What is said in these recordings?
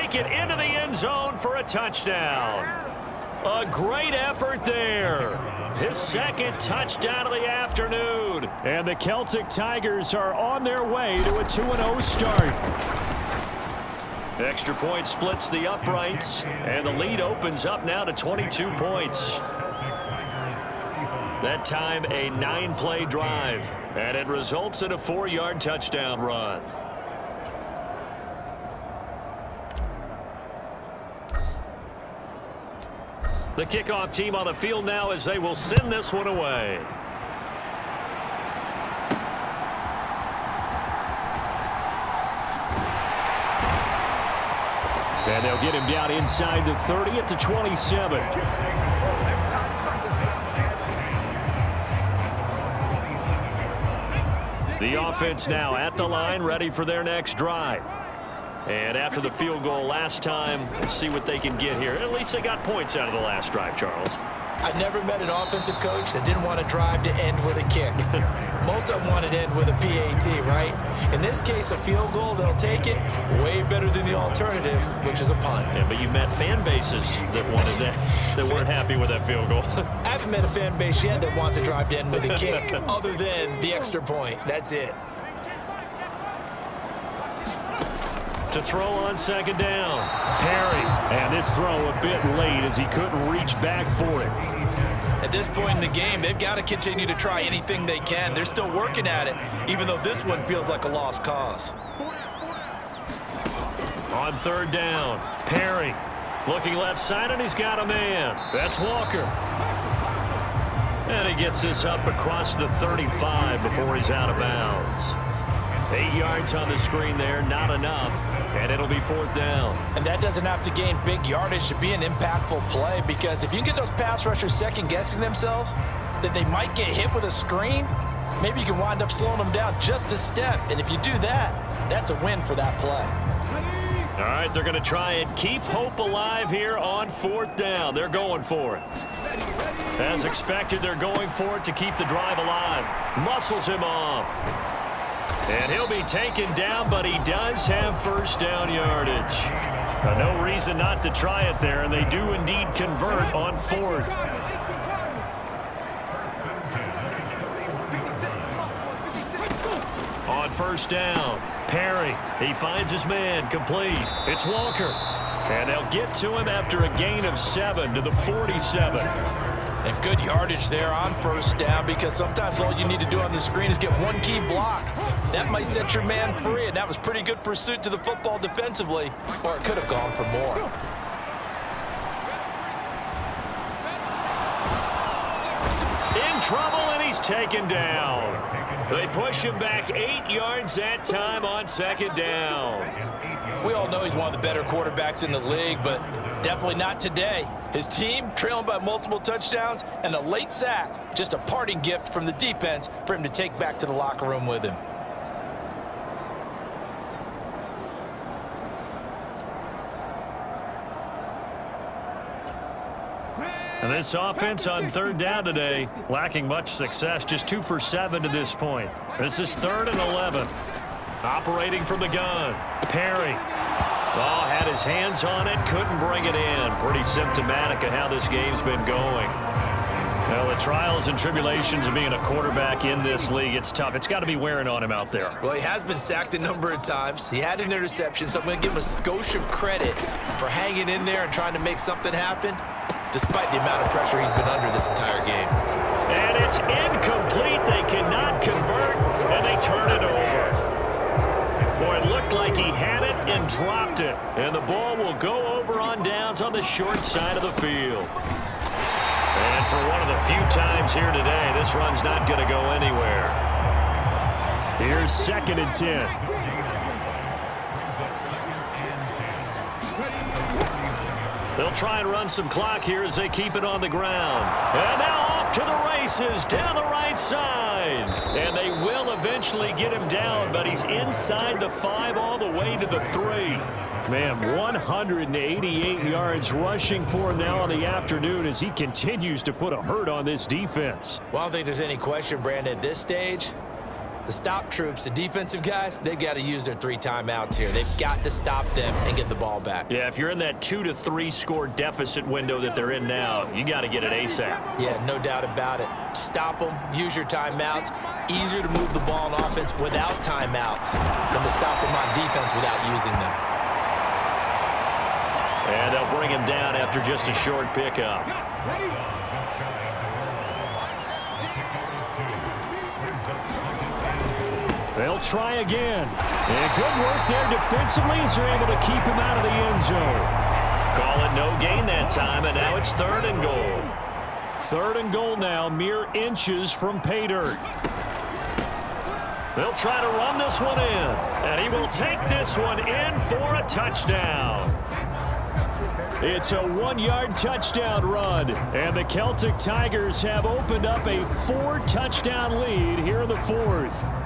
take it into the end zone for a touchdown. A great effort there. His second touchdown of the afternoon. And the Celtic Tigers are on their way to a 2-0 start. Extra point splits the uprights, and the lead opens up now to 22 points. That time a 9-play drive, and it results in a 4-yard touchdown run. The kickoff team on the field now as they will send this one away. And they'll get him down inside the 30 at the 27. The offense now at the line, ready for their next drive. And after the field goal last time, we'll see what they can get here. At least they got points out of the last drive, Charles. I've never met an offensive coach that didn't want to drive to end with a kick. Most of them want to end with a PAT, right? In this case, a field goal, they'll take it way better than the alternative, which is a punt. Yeah, but you met fan bases that wanted that, that weren't happy with that field goal. I haven't met a fan base yet that wants to drive to end with a kick, other than the extra point. That's it. To throw on second down. Perry. And this throw a bit late as he couldn't reach back for it. At this point in the game, they've got to continue to try anything they can. They're still working at it, even though this one feels like a lost cause. On third down, Perry looking left side, and he's got a man. That's Walker. And he gets this up across the 35 before he's out of bounds. 8 yards on the screen there, not enough, and it'll be fourth down. And that doesn't have to gain big yardage to be an impactful play, because if you can get those pass rushers second-guessing themselves, that they might get hit with a screen, maybe you can wind up slowing them down just a step. And if you do that, that's a win for that play. All right, they're going to try and keep hope alive here on fourth down. They're going for it. As expected, they're going for it to keep the drive alive. Muscles him off. And he'll be taken down, but he does have first down yardage. No reason not to try it there, and they do indeed convert on fourth. On first down, Perry. He finds his man, complete. It's Walker. And they'll get to him after a gain of 7 to the 47. And good yardage there on first down, because sometimes all you need to do on the screen is get one key block. That might set your man free, and that was pretty good pursuit to the football defensively, or it could have gone for more. In trouble, and he's taken down. They push him back 8 yards that time on second down. We all know he's one of the better quarterbacks in the league, but definitely not today. His team trailing by multiple touchdowns, and a late sack, just a parting gift from the defense for him to take back to the locker room with him. And this offense on third down today, lacking much success, just 2 for 7 to this point. This is 3rd and 11. Operating from the gun, Perry. Oh, had his hands on it, couldn't bring it in. Pretty symptomatic of how this game's been going. Well, the trials and tribulations of being a quarterback in this league, it's tough. It's got to be wearing on him out there. Well, he has been sacked a number of times. He had an interception, so I'm going to give him a skosh of credit for hanging in there and trying to make something happen, despite the amount of pressure he's been under this entire game. And it's incomplete. They cannot convert, and they turn it over. Boy, it looked like he had it and dropped it. And the ball will go over on downs on the short side of the field. And for one of the few times here today, this run's not going to go anywhere. Here's 2nd and 10. They'll try and run some clock here as they keep it on the ground. And now off to the races down the right side. And they will eventually get him down, but he's inside the 5 all the way to the 3. Man, 188 yards rushing for him now on the afternoon as he continues to put a hurt on this defense. Well, I don't think there's any question, Brandon, at this stage, The stop troops, the defensive guys, they got to use their 3 timeouts here. They've got to stop them and get the ball back. Yeah, if you're in that 2 to 3 score deficit window that they're in now, you got to get it ASAP. Yeah, no doubt about it. Stop them, use your timeouts. Easier to move the ball on offense without timeouts than to stop them on defense without using them. And they'll bring him down after just a short pickup. They'll try again. And good work there defensively as they're able to keep him out of the end zone. Call it no gain that time, and now it's 3rd and goal. 3rd and goal now, mere inches from pay dirt. They'll try to run this one in, and he will take this one in for a touchdown. It's a 1-yard touchdown run, and the Celtic Tigers have opened up a 4-touchdown lead here in the 4th.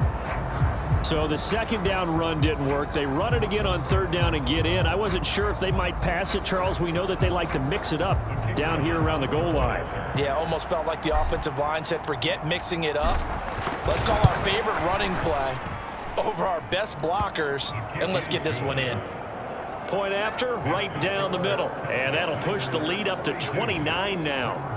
So the 2nd down run didn't work. They run it again on 3rd down and get in. I wasn't sure if they might pass it, Charles. We know that they like to mix it up down here around the goal line. Yeah, almost felt like the offensive line said, forget mixing it up. Let's call our favorite running play over our best blockers, and let's get this one in. Point after, right down the middle. And that'll push the lead up to 29 now.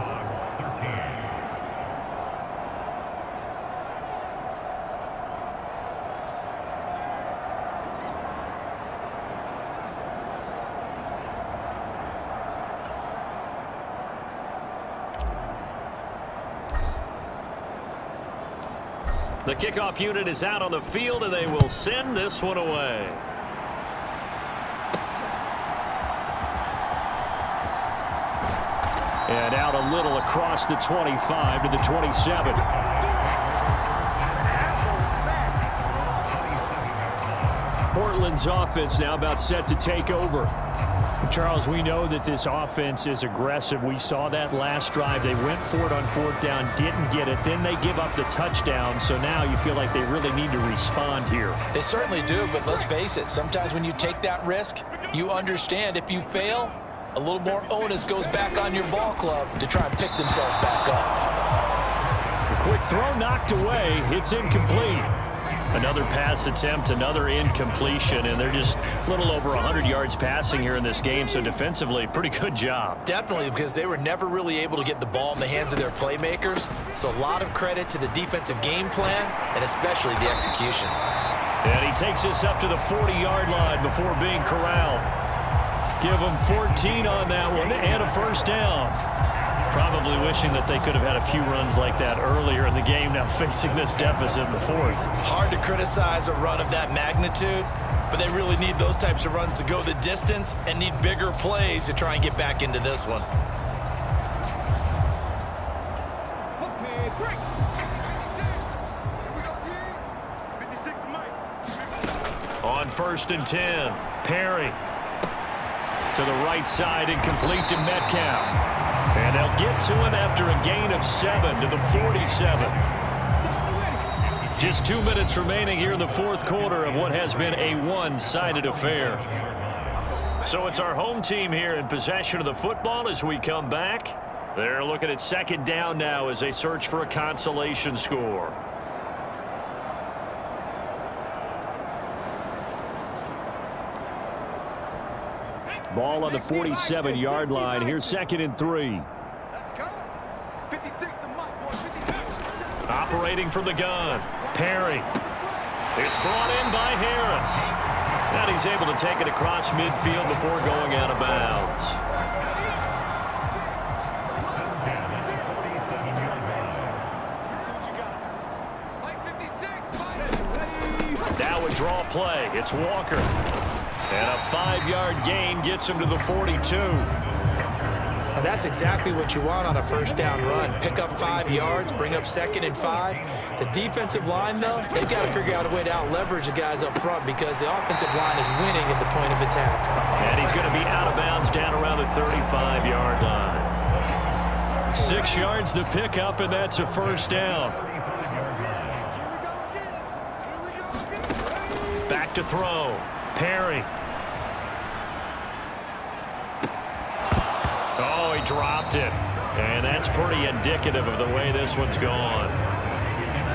The kickoff unit is out on the field, and they will send this one away. And out a little across the 25 to the 27. Portland's offense now about set to take over. Charles, we know that this offense is aggressive. We saw that last drive. They went for it on 4th down, didn't get it. Then they give up the touchdown. So now you feel like they really need to respond here. They certainly do, but let's face it. Sometimes when you take that risk, you understand if you fail, a little more onus goes back on your ball club to try and pick themselves back up. A quick throw knocked away. It's incomplete. Another pass attempt, another incompletion, and they're just a little over 100 yards passing here in this game, so defensively, pretty good job. Definitely, because they were never really able to get the ball in the hands of their playmakers, so a lot of credit to the defensive game plan and especially the execution. And he takes this up to the 40-yard line before being corralled. Give them 14 on that one and a 1st down. Probably wishing that they could have had a few runs like that earlier in the game, now facing this deficit in the 4th. Hard to criticize a run of that magnitude, but they really need those types of runs to go the distance and need bigger plays to try and get back into this one. On 1st and 10, Perry. To the right side, incomplete to Metcalf. And they'll get to him after a gain of 7 to the 47. Just 2 minutes remaining here in the 4th quarter of what has been a one-sided affair. So it's our home team here in possession of the football as we come back. They're looking at 2nd down now as they search for a consolation score. Ball on the 47-yard line. Here's 2nd and 3. Let's go. 56 the mark, boys. 56. Operating from the gun, Perry. It's brought in by Harris. And he's able to take it across midfield before going out of bounds. Now a draw play. It's Walker. And a 5-yard gain gets him to the 42. And that's exactly what you want on a 1st down run. Pick up 5 yards, bring up 2nd and 5. The defensive line, though, they've got to figure out a way to out-leverage the guys up front because the offensive line is winning at the point of attack. And he's going to be out of bounds down around the 35-yard line. 6 yards the pickup, and that's a 1st down. Back to throw. Perry. Oh, he dropped it. And that's pretty indicative of the way this one's gone.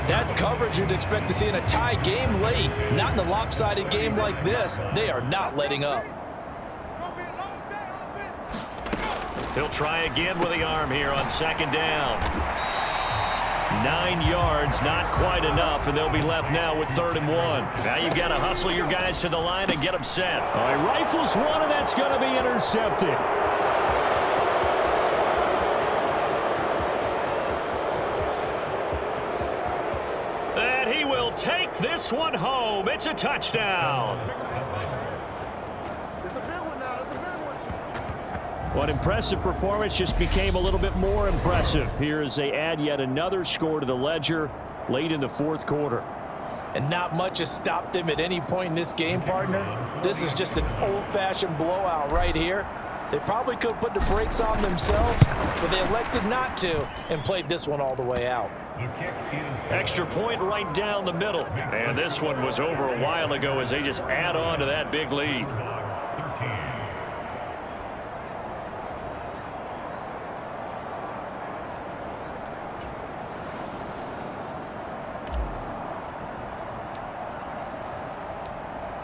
That's coverage you'd expect to see in a tie game late. Not in a lopsided game like this. They are not letting up. He'll try again with the arm here on second down. 9 yards, not quite enough, and they'll be left now with 3rd and 1. Now you've got to hustle your guys to the line and get them set. All right, rifles one, and that's going to be intercepted. And he will take this one home. It's a touchdown. What impressive performance just became a little bit more impressive here as they add yet another score to the ledger late in the 4th quarter. And not much has stopped them at any point in this game, partner. This is just an old-fashioned blowout right here. They probably could have put the brakes on themselves, but they elected not to and played this one all the way out. Extra point right down the middle. And this one was over a while ago as they just add on to that big lead.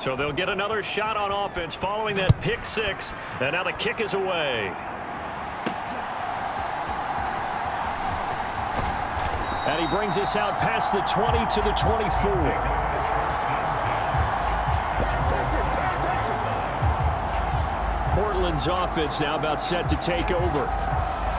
So they'll get another shot on offense following that pick 6. And now the kick is away. And he brings us out past the 20 to the 24. Portland's offense now about set to take over.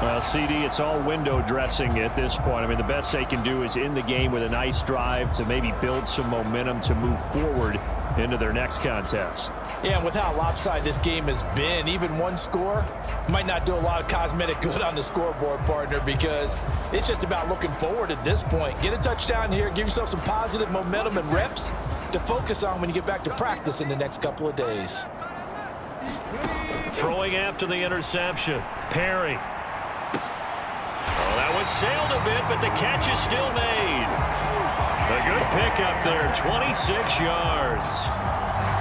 Well, CD, it's all window dressing at this point. I mean, the best they can do is end the game with a nice drive to maybe build some momentum to move forward into their next contest. Yeah, and with how lopsided this game has been, even one score might not do a lot of cosmetic good on the scoreboard, partner, because it's just about looking forward at this point. Get a touchdown here, give yourself some positive momentum and reps to focus on when you get back to practice in the next couple of days. Throwing after the interception. Perry. Oh, that one sailed a bit, but the catch is still made. A good pickup there, 26 yards.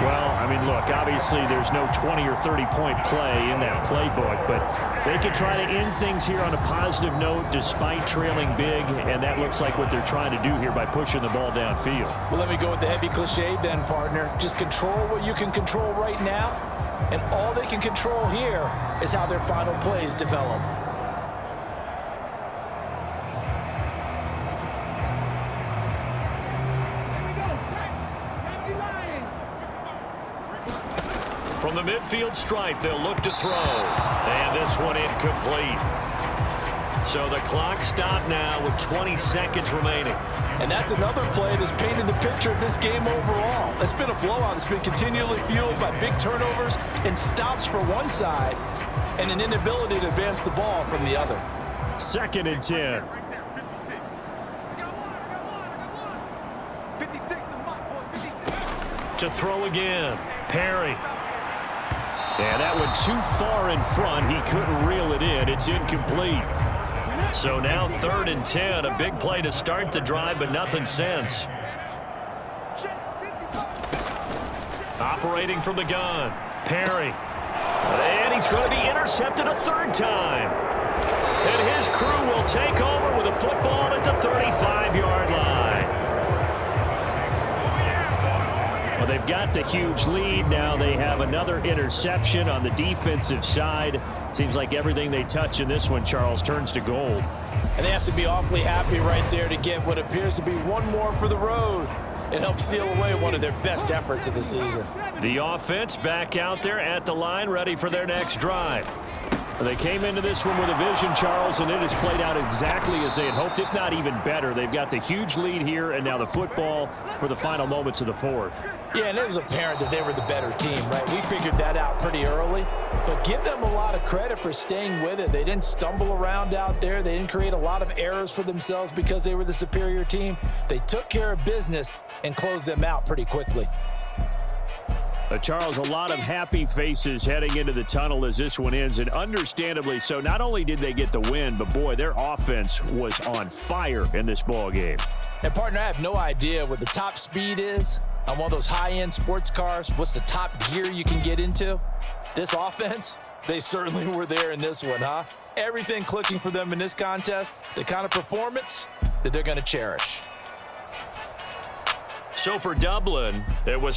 Well, I mean, look, obviously there's no 20 or 30-point play in that playbook, but they can try to end things here on a positive note despite trailing big, and that looks like what they're trying to do here by pushing the ball downfield. Well, let me go with the heavy cliche then, partner. Just control what you can control right now, and all they can control here is how their final plays develop. From the midfield stripe, they'll look to throw. And this one incomplete. So the clock stopped now with 20 seconds remaining. And that's another play that's painted the picture of this game overall. It's been a blowout. It's been continually fueled by big turnovers and stops for one side and an inability to advance the ball from the other. 2nd and 10. Right there, 56. I got one. 56 the mic, boys, 56. To throw again. Perry. Yeah, that one too far in front. He couldn't reel it in. It's incomplete. So now 3rd and 10. A big play to start the drive, but nothing since. Operating from the gun. Perry. And he's going to be intercepted a 3rd time. And his crew will take over with a football at the 35-yard line. Well, they've got the huge lead. Now they have another interception on the defensive side. Seems like everything they touch in this one, Charles, turns to gold. And they have to be awfully happy right there to get what appears to be one more for the road. It helps seal away one of their best efforts of the season. The offense back out there at the line, ready for their next drive. They came into this one with a vision, Charles, and it has played out exactly as they had hoped, if not even better. They've got the huge lead here, and now the football for the final moments of the 4th. Yeah, and it was apparent that they were the better team, right? We figured that out pretty early. But give them a lot of credit for staying with it. They didn't stumble around out there. They didn't create a lot of errors for themselves because they were the superior team. They took care of business and closed them out pretty quickly. Charles, a lot of happy faces heading into the tunnel as this one ends, and understandably so. Not only did they get the win, but boy, their offense was on fire in this ball game. And partner, I have no idea what the top speed is on one of those high-end sports cars. What's the top gear you can get into? This offense, they certainly were there in this one, huh? Everything clicking for them in this contest, the kind of performance that they're going to cherish. So for Dublin, it was a